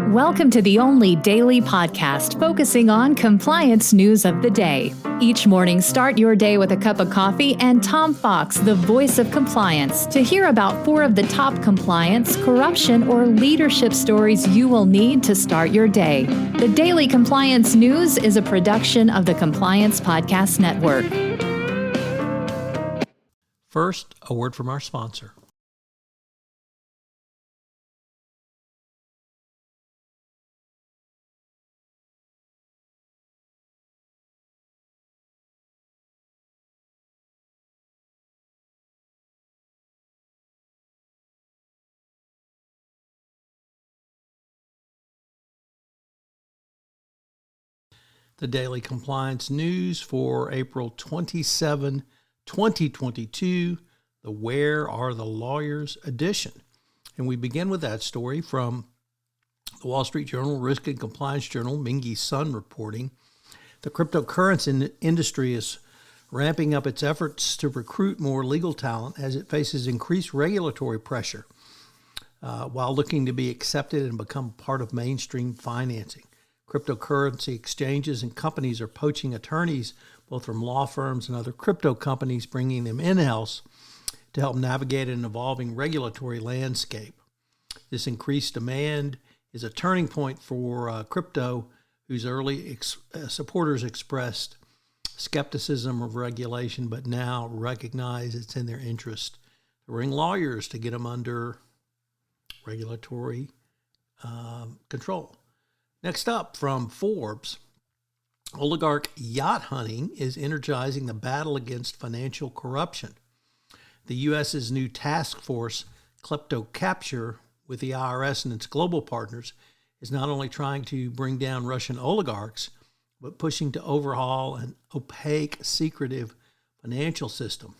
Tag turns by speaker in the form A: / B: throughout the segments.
A: Welcome to the only daily podcast focusing on compliance news of the day. Each morning, start your day with a cup of coffee and Tom Fox, the voice of compliance, to hear about 4 of the top compliance, corruption, or leadership stories you will need to start your day. The Daily Compliance News is a production of the Compliance Podcast Network.
B: First, a word from our sponsor. The Daily Compliance News for April 27, 2022, the Where Are the Lawyers edition. And we begin with that story from the Wall Street Journal, Risk and Compliance Journal, Mingy Sun reporting. The cryptocurrency industry is ramping up its efforts to recruit more legal talent as it faces increased regulatory pressure while looking to be accepted and become part of mainstream financing. Cryptocurrency exchanges and companies are poaching attorneys, both from law firms and other crypto companies, bringing them in-house to help navigate an evolving regulatory landscape. This increased demand is a turning point for crypto, whose early supporters expressed skepticism of regulation, but now recognize it's in their interest to bring lawyers to get them under regulatory control. Next up, from Forbes, oligarch yacht hunting is energizing the battle against financial corruption. The U.S.'s new task force, Klepto Capture, with the IRS and its global partners, is not only trying to bring down Russian oligarchs, but pushing to overhaul an opaque, secretive financial system.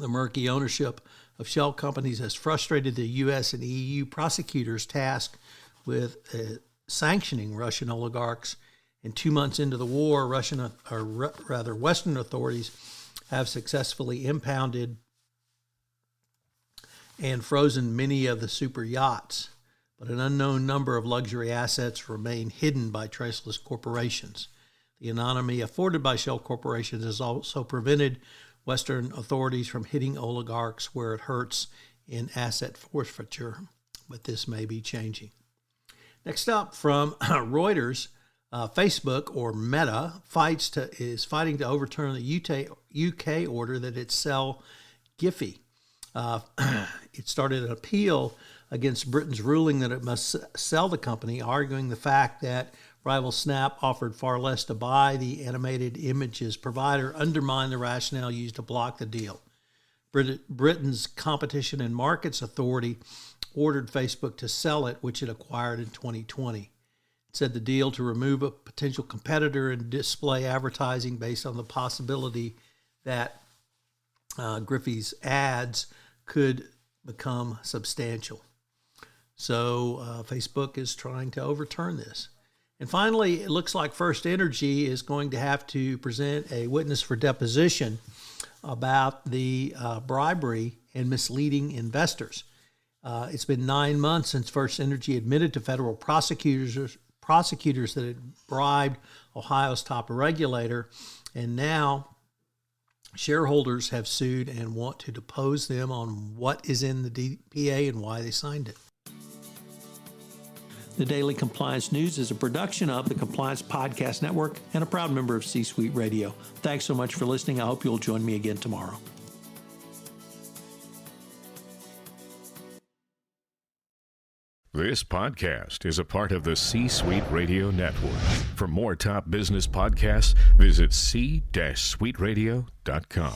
B: The murky ownership of shell companies has frustrated the U.S. and EU prosecutors tasked with sanctioning Russian oligarchs. And 2 months into the war, Western authorities have successfully impounded and frozen many of the super yachts, but an unknown number of luxury assets remain hidden by traceless corporations. The anonymity afforded by shell corporations has also prevented Western authorities from hitting oligarchs where it hurts in asset forfeiture, but this may be changing. Next up, from Reuters, Facebook, or Meta, is fighting to overturn the UK order that it sell Giphy. It started an appeal against Britain's ruling that it must sell the company, arguing the fact that rival Snap offered far less to buy the animated images provider undermined the rationale used to block the deal. Britain's Competition and Markets Authority ordered Facebook to sell it, which it acquired in 2020. It said the deal to remove a potential competitor in display advertising based on the possibility that Giphy's ads could become substantial. So Facebook is trying to overturn this. And finally, it looks like FirstEnergy is going to have to present a witness for deposition about the bribery and misleading investors. It's been 9 months since FirstEnergy admitted to federal prosecutors that it bribed Ohio's top regulator, and now shareholders have sued and want to depose them on what is in the DPA and why they signed it. The Daily Compliance News is a production of the Compliance Podcast Network and a proud member of C-Suite Radio. Thanks so much for listening. I hope you'll join me again tomorrow.
C: This podcast is a part of the C-Suite Radio Network. For more top business podcasts, visit c-suiteradio.com.